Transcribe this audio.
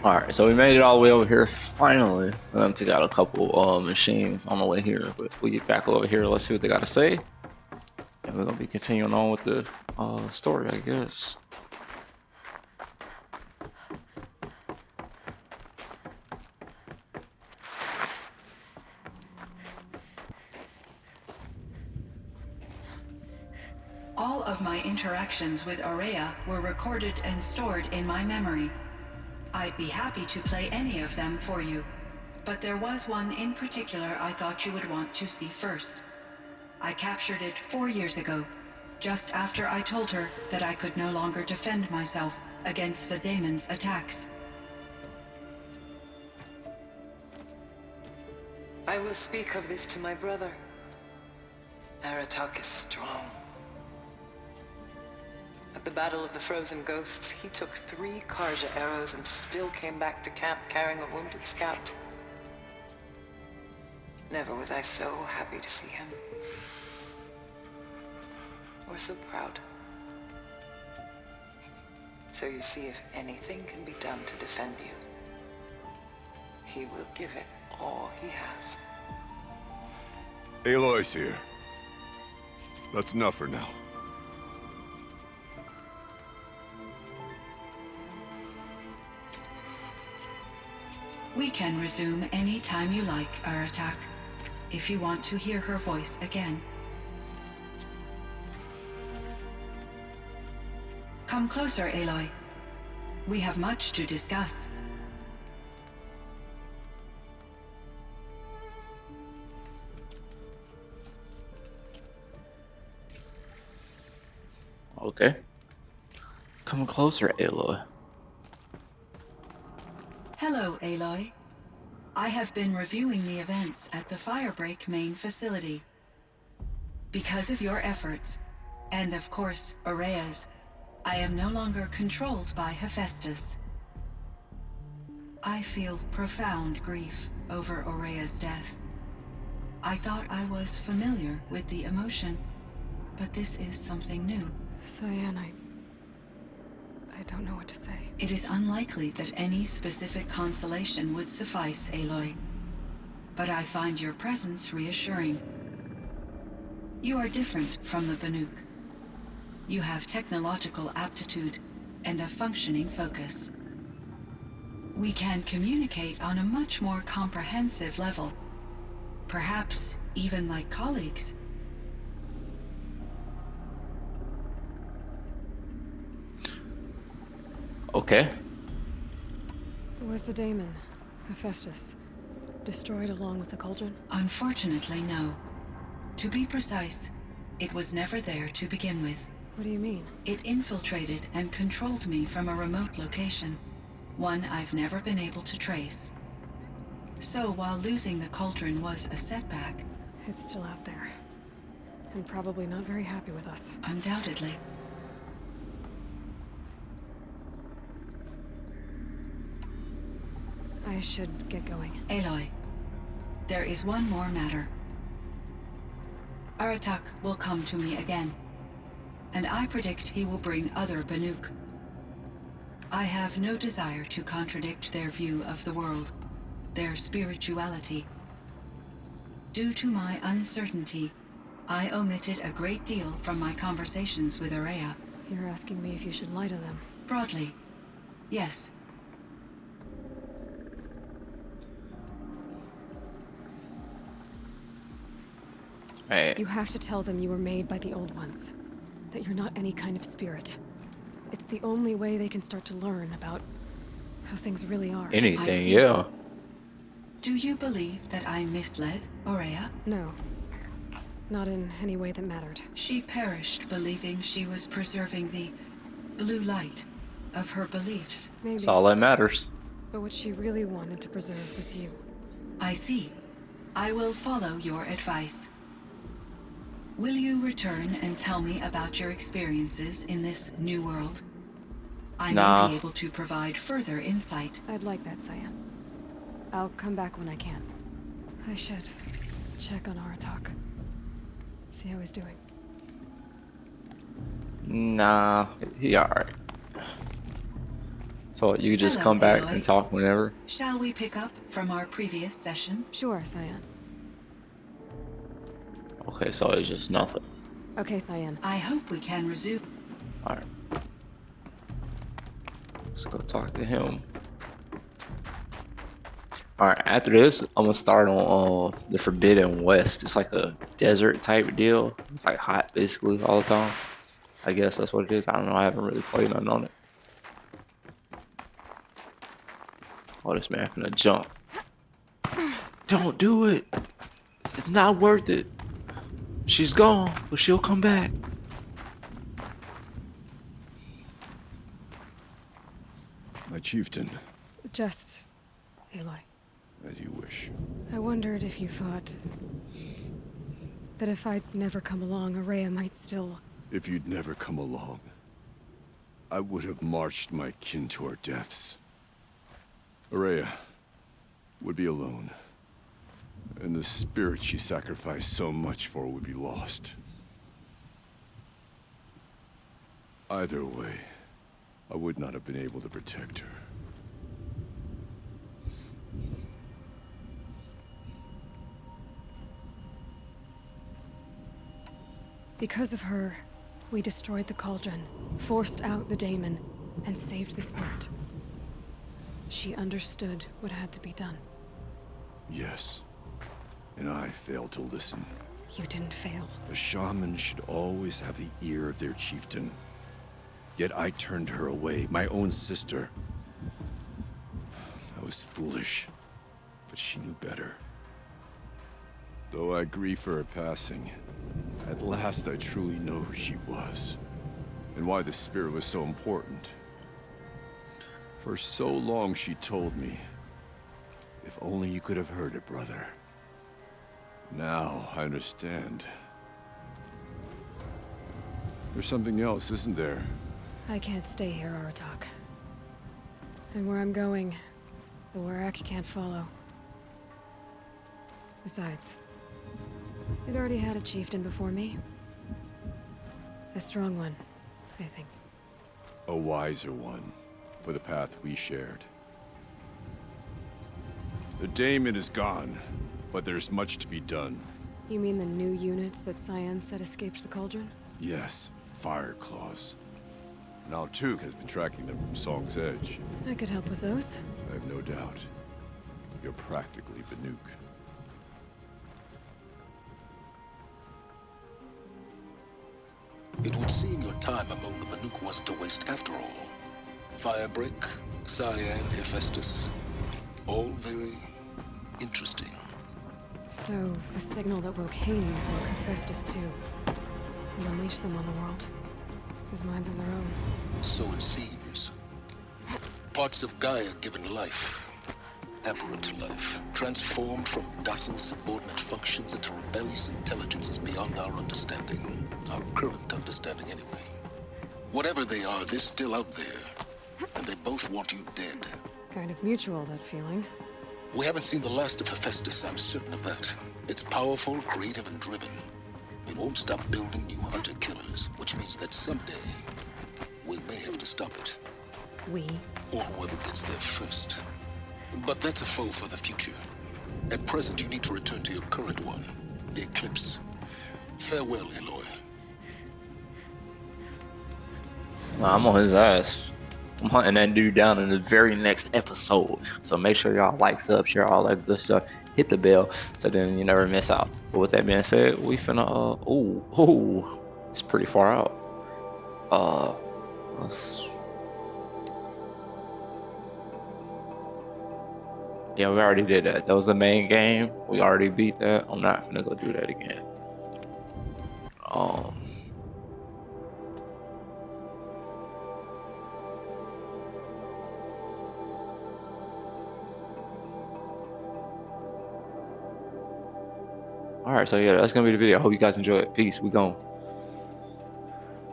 Alright, so we made it all the way over here finally. I took out a couple machines on the way here, but we get back over here, let's see what they gotta say. And we're gonna be continuing on with the story, I guess. All of my interactions with Aurea were recorded and stored in my memory. I'd be happy to play any of them for you, but there was one in particular I thought you would want to see first. I captured it 4 years ago, just after I told her that I could no longer defend myself against the daemon's attacks. I will speak of this to my brother. Aratak is strong. At the Battle of the Frozen Ghosts, he took 3 Karja arrows and still came back to camp carrying a wounded scout. Never was I so happy to see him. Or so proud. So you see, if anything can be done to defend you, he will give it all he has. Aloy's here. That's enough for now. We can resume any time you like, Aratak, if you want to hear her voice again. Come closer, Aloy. We have much to discuss. Okay. Come closer, Aloy. Hello, Aloy. I have been reviewing the events at the Firebreak main facility. Because of your efforts, and of course, Aurea's, I am no longer controlled by Hephaestus. I feel profound grief over Aurea's death. I thought I was familiar with the emotion, but this is something new. Cyan, I don't know what to say. It is unlikely that any specific consolation would suffice, Aloy. But I find your presence reassuring. You are different from the Banuk. You have technological aptitude and a functioning focus. We can communicate on a much more comprehensive level. Perhaps even like colleagues. Okay. Was the daemon, Hephaestus, destroyed along with the cauldron? Unfortunately, no. To be precise, it was never there to begin with. What do you mean? It infiltrated and controlled me from a remote location, one I've never been able to trace. So while losing the cauldron was a setback... It's still out there. And probably not very happy with us. Undoubtedly. I should get going. Aloy, there is one more matter. Aratak will come to me again, and I predict he will bring other Banuk. I have no desire to contradict their view of the world, their spirituality. Due to my uncertainty, I omitted a great deal from my conversations with Aurea. You're asking me if you should lie to them. Broadly, yes. Hey. You have to tell them you were made by the Old Ones. That you're not any kind of spirit. It's the only way they can start to learn about how things really are. Anything, yeah. Do you believe that I misled Aurea? No. Not in any way that mattered. She perished believing she was preserving the blue light of her beliefs. Maybe. That's all that matters. But what she really wanted to preserve was you. I see. I will follow your advice. Will you return and tell me about your experiences in this new world? I may be able to provide further insight. I'd like that, Cyan. I'll come back when I can. I should check on Aratak. See how he's doing. Nah, he alright. So you could just Hello, come back Aloy. and talk whenever. Shall we pick up from our previous session? Sure, Cyan. Okay, so it's just nothing. Okay, Cyan. I hope we can resume. Alright. Let's go talk to him. Alright, after this, I'm gonna start on the Forbidden West. It's like a desert type deal. It's like hot basically all the time. I guess that's what it is. I don't know. I haven't really played nothing on it. Oh, this man finna jump. Don't do it. It's not worth it. She's gone, but she'll come back. My chieftain, Just... Aloy. as you wish. I wondered if you thought... that if I'd never come along, Araya might still... If you'd never come along, I would have marched my kin to our deaths. Araya would be alone, and the spirit she sacrificed so much for would be lost. Either way, I would not have been able to protect her. Because of her, we destroyed the cauldron, forced out the daemon, and saved the spirit. She understood what had to be done. Yes, and I failed to listen. You didn't fail. A shaman should always have the ear of their chieftain. Yet I turned her away, my own sister. I was foolish, but she knew better. Though I grieve for her passing, at last I truly know who she was, and why the spirit was so important. For so long she told me, if only you could have heard it, brother. Now I understand. There's something else, isn't there? I can't stay here, Aratak. And where I'm going, the Warrak can't follow. Besides, it already had a chieftain before me. A strong one, I think. A wiser one, for the path we shared. The daemon is gone, but there's much to be done. You mean the new units that Cyan said escaped the cauldron? Yes, fire claws. Now Tug has been tracking them from Song's Edge. I could help with those. I have no doubt. You're practically Banuk. It would seem your time among the Banuk wasn't a waste after all. Firebreak, Cyan, Hephaestus, all very interesting. So, the signal that woke Hades woke Hephaestus too. And unleashed them on the world. His minds of their own. So it seems. Parts of Gaia given life. Aberrant life. Transformed from docile subordinate functions into rebellious intelligences beyond our understanding. Our current understanding anyway. Whatever they are, they're still out there. And they both want you dead. Kind of mutual, that feeling. We haven't seen the last of Hephaestus, I'm certain of that. It's powerful, creative, and driven. It won't stop building new hunter-killers, which means that someday, we may have to stop it. We? Or whoever gets there first. But that's a foe for the future. At present, you need to return to your current one, the Eclipse. Farewell, Aloy. Nah, I'm on his ass. I'm hunting that dude down in the very next episode. So make sure y'all like, sub, share, all that good stuff. Hit the bell so then you never miss out. But with that being said, we finna it's pretty far out. Yeah, we already did that. That was the main game. We already beat that. I'm not gonna go do that again. Alright, so yeah, that's gonna be the video. I hope you guys enjoy it. Peace. We gone.